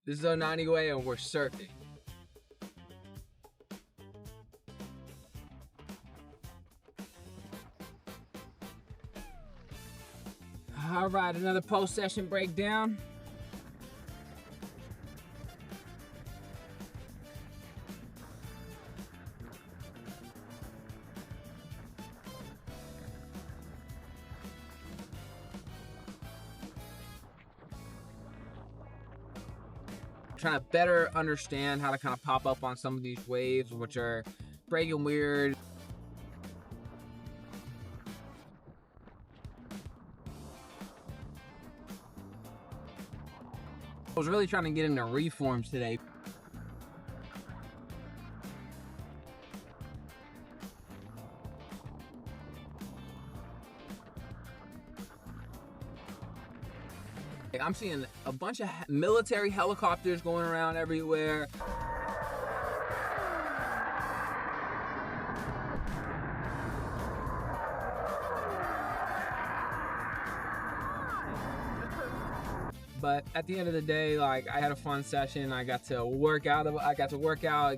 This is Onani Way and we're surfing. All right, another post-session breakdown. Trying to better understand how to kind of pop up on some of these waves, which are breaking weird. I was really trying to get into reforms today. I'm seeing a bunch of military helicopters going around everywhere. But at the end of the day, like, I had a fun session. I got to work out,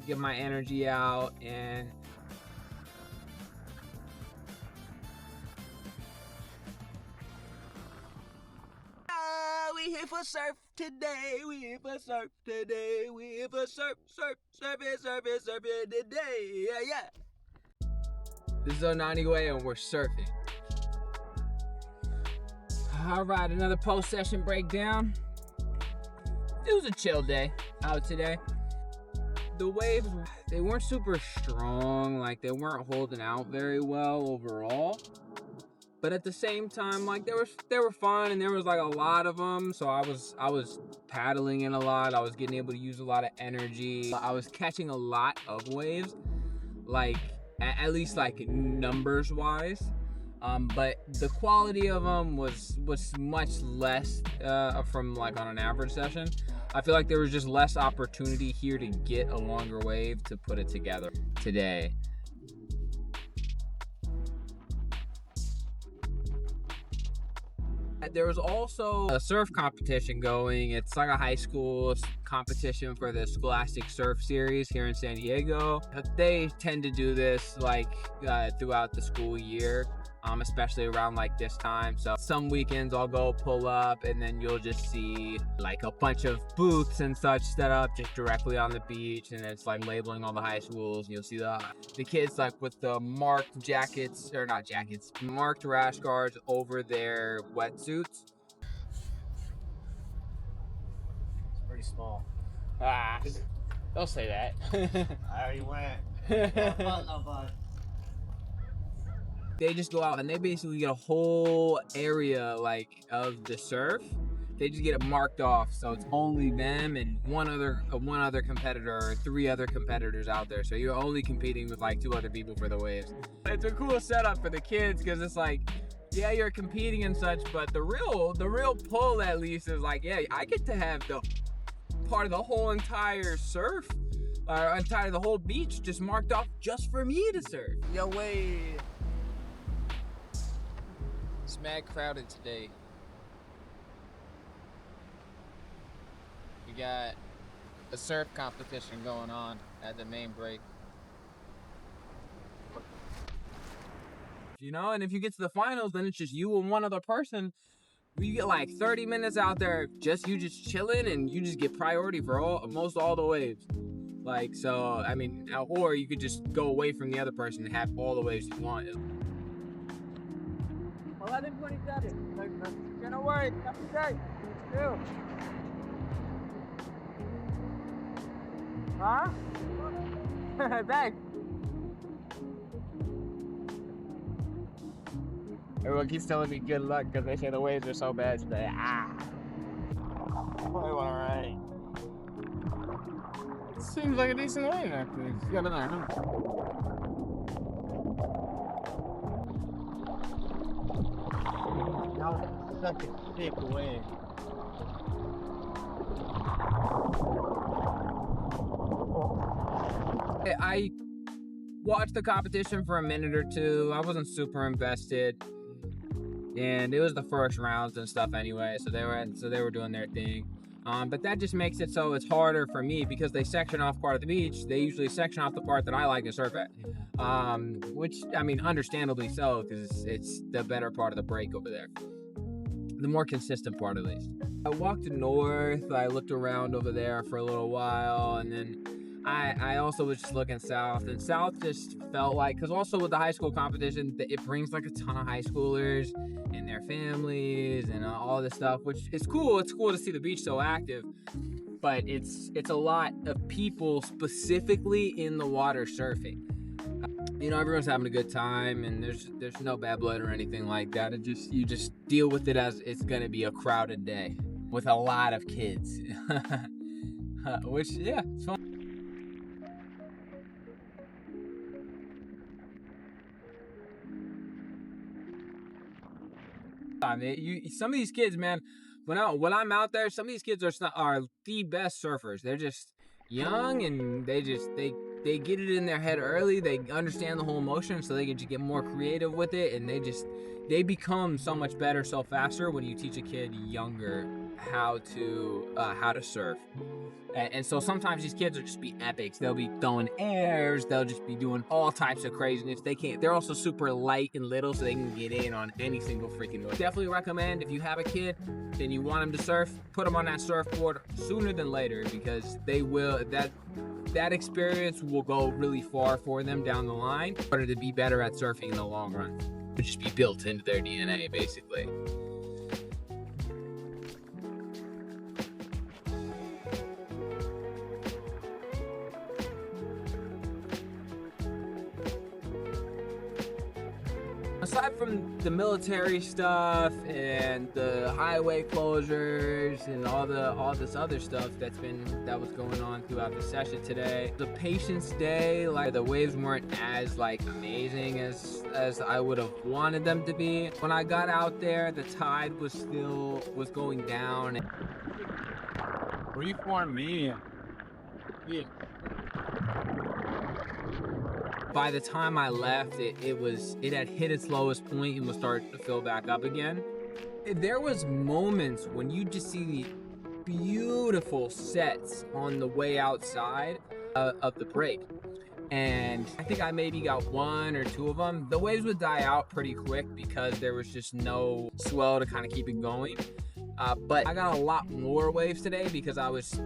get my energy out, and we here for surf today. We here for surf today. We here for surfing today. Yeah. This is Onani Way and we're surfing. All right, another post-session breakdown. It was a chill day out today. The waves, they weren't super strong. Like, they weren't holding out very well overall. But at the same time, like, they were fun, and there was like a lot of them. So I was paddling in a lot. I was getting able to use a lot of energy. I was catching a lot of waves, like at least like numbers wise. But the quality of them was much less from like on an average session. I feel like there was just less opportunity here to get a longer wave to put it together today. There was also a surf competition going. It's like a high school competition for the Scholastic Surf Series here in San Diego. They tend to do this like throughout the school year, especially around like this time. So some weekends I'll go pull up, and then you'll just see like a bunch of booths and such set up just directly on the beach, and it's like labeling all the high schools. And you'll see the kids like with the marked jackets, or not jackets, marked rash guards over their wetsuits. It's pretty small. Don't say that. I already went. No fun. They just go out and they basically get a whole area like of the surf. They just get it marked off, so it's only them and one other competitor or 3 other competitors out there. So you're only competing with like 2 other people for the waves. It's a cool setup for the kids because it's like, yeah, you're competing and such, but the real pull at least is like, yeah, I get to have the part of the whole entire surf, or entire the whole beach just marked off just for me to surf. Yo, wait. It's mad crowded today. We got a surf competition going on at the main break. You know, and if you get to the finals, then it's just you and one other person. You get like 30 minutes out there, just chilling, and you just get priority for most all the waves. Like, so, I mean, or you could just go away from the other person and have all the waves you want. 11:27. Get away. Have a day. Two. Huh? Thanks. Everyone keeps telling me good luck because they say the waves are so bad today. Alright. Seems like a decent wave, actually. It's got another, huh? That was such a sick wave. I watched the competition for a minute or two. I wasn't super invested, and it was the first rounds and stuff anyway. So they were doing their thing. But that just makes it so it's harder for me because they section off part of the beach. They usually section off the part that I like to surf at, which, I mean, understandably so, because it's the better part of the break over there. The more consistent part, at least. I walked north, I looked around over there for a little while, and then I also was just looking south, and south just felt like, because also with the high school competition, it brings like a ton of high schoolers and their families and all this stuff, which is cool. It's cool to see the beach so active, but it's a lot of people specifically in the water surfing. You know, everyone's having a good time, and there's no bad blood or anything like that. You just deal with it as it's gonna be a crowded day with a lot of kids, which, yeah, it's fun. I mean, some of these kids, man, when I'm out there, some of these kids are the best surfers. They're just young, and they get it in their head early. They understand the whole motion, so they can just get more creative with it, and they become so much better so faster when you teach a kid younger how to surf. And so sometimes these kids will just be epics. They'll be throwing airs. They'll just be doing all types of craziness. They're also super light and little, so they can get in on any single freaking wave. Definitely recommend, if you have a kid and you want them to surf, put them on that surfboard sooner than later, because they will, that experience will go really far for them down the line in order to be better at surfing in the long run. It'll just be built into their DNA, basically. Aside from the military stuff and the highway closures and all this other stuff that was going on throughout the session today, the Patience Day, like, the waves weren't as like amazing as I would have wanted them to be. When I got out there, the tide was going down. Reform me. Yeah. By the time I left, it had hit its lowest point and was starting to fill back up again. There was moments when you just see the beautiful sets on the way outside of the break. And I think I maybe got one or two of them. The waves would die out pretty quick because there was just no swell to kind of keep it going. But I got a lot more waves today because I was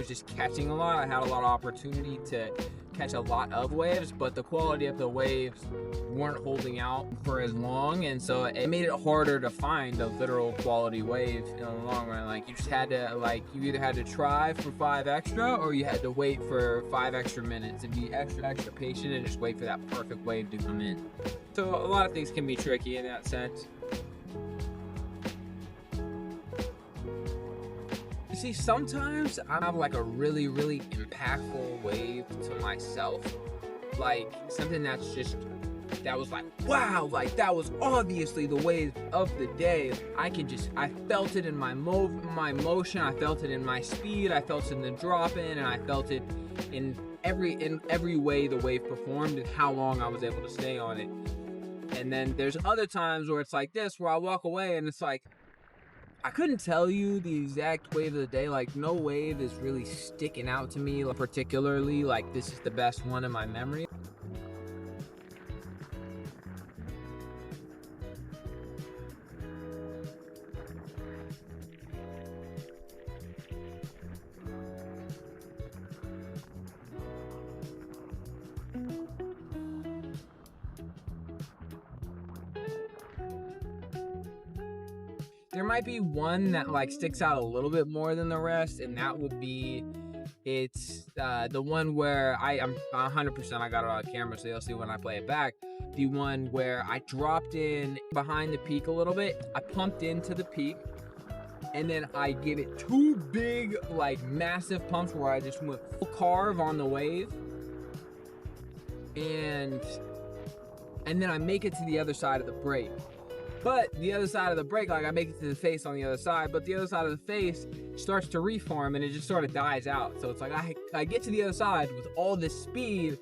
just catching a lot. I had a lot of opportunity to catch a lot of waves, but the quality of the waves weren't holding out for as long, and so it made it harder to find a literal quality wave in the long run. Like, you just had to, you either had to try for 5 extra, or you had to wait for 5 extra minutes and be extra patient and just wait for that perfect wave to come in. So a lot of things can be tricky in that sense. See, sometimes I have like a really, really impactful wave to myself. Like, something that was like, wow, like, that was obviously the wave of the day. I felt it in my motion, I felt it in my speed, I felt it in the drop in, and I felt it in every way the wave performed and how long I was able to stay on it. And then there's other times where it's like this, where I walk away and it's like, I couldn't tell you the exact wave of the day. Like, no wave is really sticking out to me particularly, like, this is the best one in my memory. There might be one that like sticks out a little bit more than the rest, and that would be, it's the one where I'm 100%, I got it on camera, so you'll see when I play it back. The one where I dropped in behind the peak a little bit, I pumped into the peak, and then I give it 2 big, like, massive pumps where I just went full carve on the wave, and then I make it to the other side of the break. But the other side of the break, like, I make it to the face on the other side, but the other side of the face starts to reform and it just sort of dies out. So it's like I get to the other side with all this speed,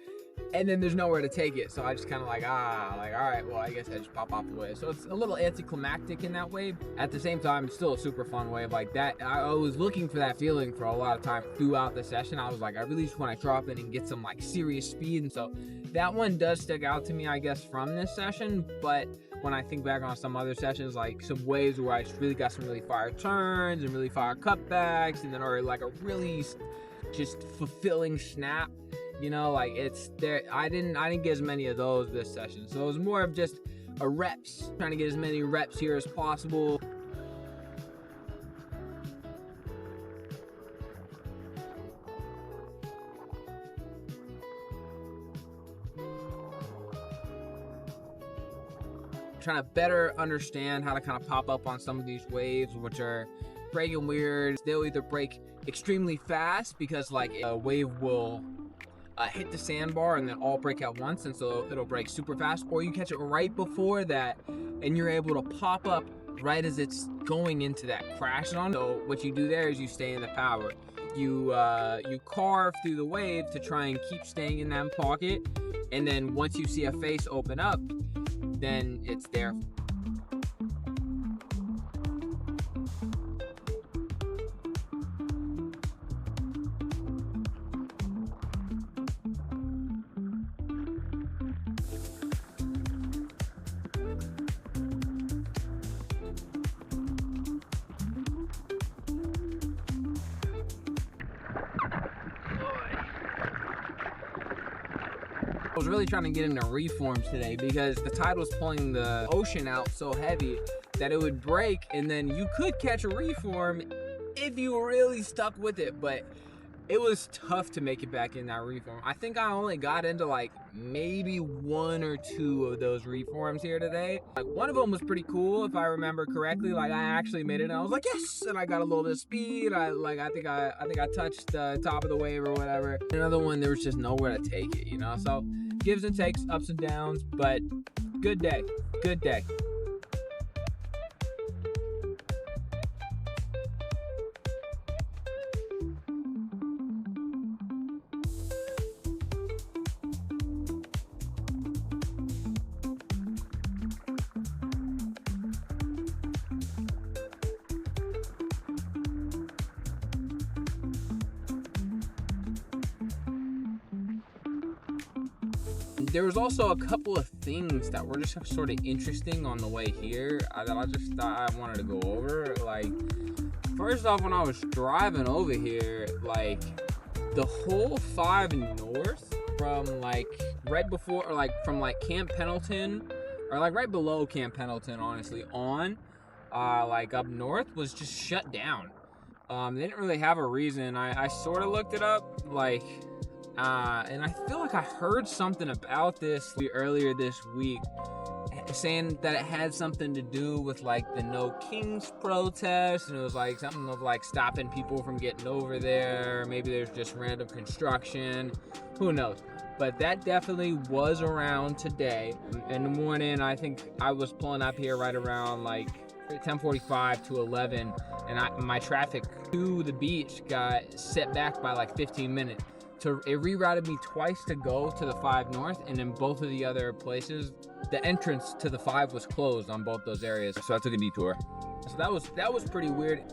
and then there's nowhere to take it. So I just kind of like, all right, well, I guess I just pop off the wave. So it's a little anticlimactic in that wave. At the same time, it's still a super fun wave like that. I was looking for that feeling for a lot of time throughout the session. I was like, I really just want to drop in and get some like serious speed. And so that one does stick out to me, I guess, from this session. But when I think back on some other sessions, like some waves where I just really got some really fire turns and really fire cutbacks, and then or like a really just fulfilling snap, you know, like it's there. I didn't get as many of those this session, so it was more of just a reps, trying to get as many reps here as possible. Trying to better understand how to kind of pop up on some of these waves, which are breaking weird. They'll either break extremely fast because like a wave will hit the sandbar and then all break at once, and so it'll break super fast, or you catch it right before that and you're able to pop up right as it's going into that crash zone. So what you do there is you stay in the power. You carve through the wave to try and keep staying in that pocket, and then once you see a face open up, then it's there. I was really trying to get into reforms today because the tide was pulling the ocean out so heavy that it would break, and then you could catch a reform if you really stuck with it, but it was tough to make it back in that reform. I think I only got into like maybe 1 or 2 of those reforms here today. Like one of them was pretty cool if I remember correctly. Like I actually made it and I was like, yes, and I got a little bit of speed. I think I touched the top of the wave or whatever. Another one, there was just nowhere to take it, you know? So gives and takes, ups and downs, but good day, good day. There was also a couple of things that were just sort of interesting on the way here that I just thought I wanted to go over. Like, first off, when I was driving over here, like, the whole 5 north from, like, right before, or, like, from, like, Camp Pendleton, or, like, right below Camp Pendleton, honestly, on, like, up north was just shut down. They didn't really have a reason. I sort of looked it up, like... and I feel like I heard something about this earlier this week, saying that it had something to do with like the No Kings protest, and it was like something of like stopping people from getting over there. Maybe there's just random construction, who knows. But that definitely was around today. In the morning, I think I was pulling up here right around like 10:45 to 11, and my traffic to the beach got set back by like 15 minutes. So it rerouted me twice to go to the 5 north, and in both of the other places, the entrance to the 5 was closed on both those areas. So I took a detour. So that was pretty weird.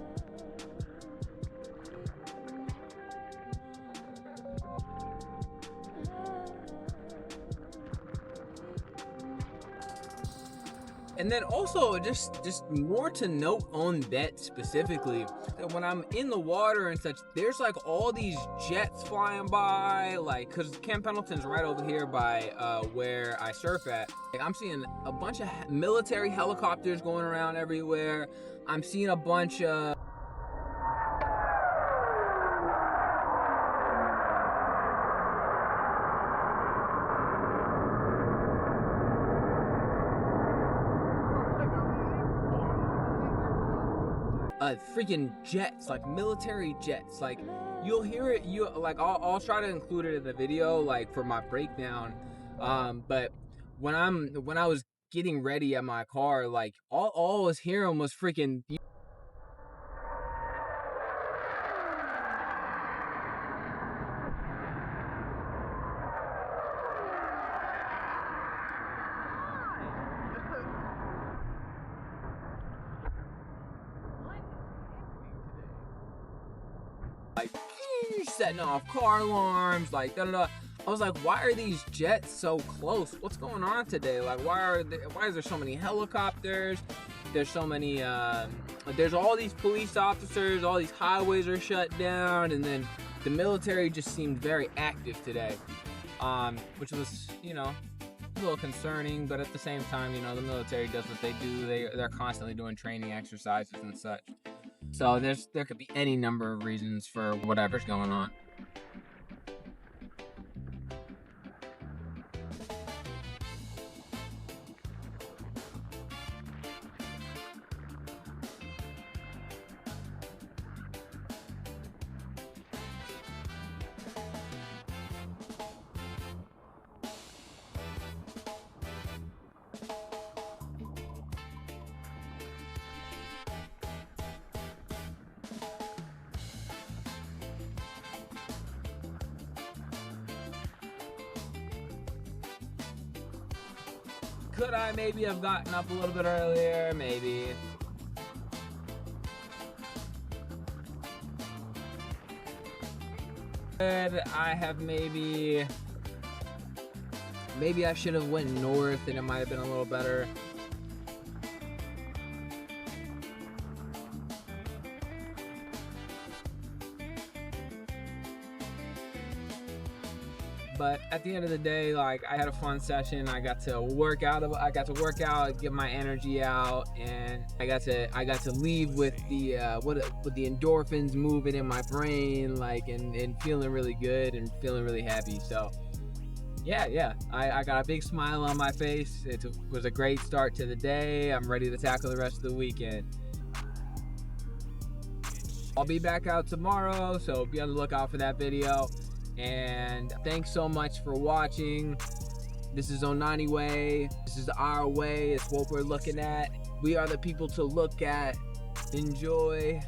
And then also just more to note on that specifically, that when I'm in the water and such, there's like all these jets flying by, like, cause Camp Pendleton's right over here by where I surf at. Like, I'm seeing a bunch of military helicopters going around everywhere. I'm seeing a bunch of freaking jets, like military jets. Like, you'll hear it, I'll try to include it in the video, like, for my breakdown. But when I was getting ready at my car, like, all I was hearing was freaking He's setting off car alarms, like da da da. I was like, why are these jets so close? What's going on today? Like, why is there so many helicopters? There's so many, there's all these police officers, all these highways are shut down, and then the military just seemed very active today, which was, you know, a little concerning, but at the same time, you know, the military does what they do. They're constantly doing training exercises and such. So there could be any number of reasons for whatever's going on. Could I maybe have gotten up a little bit earlier? Maybe. Could I have maybe I should have went north and it might have been a little better. But at the end of the day, like, I had a fun session. I got to work out, get my energy out, and I got to leave with the with the endorphins moving in my brain, like, and feeling really good and feeling really happy. So yeah, I got a big smile on my face. It was a great start to the day. I'm ready to tackle the rest of the weekend. I'll be back out tomorrow, so be on the lookout for that video. And thanks so much for watching. This is Onani Way. This is our way. It's what we're looking at. We are the people to look at. Enjoy.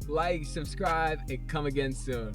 Like, subscribe, and come again soon.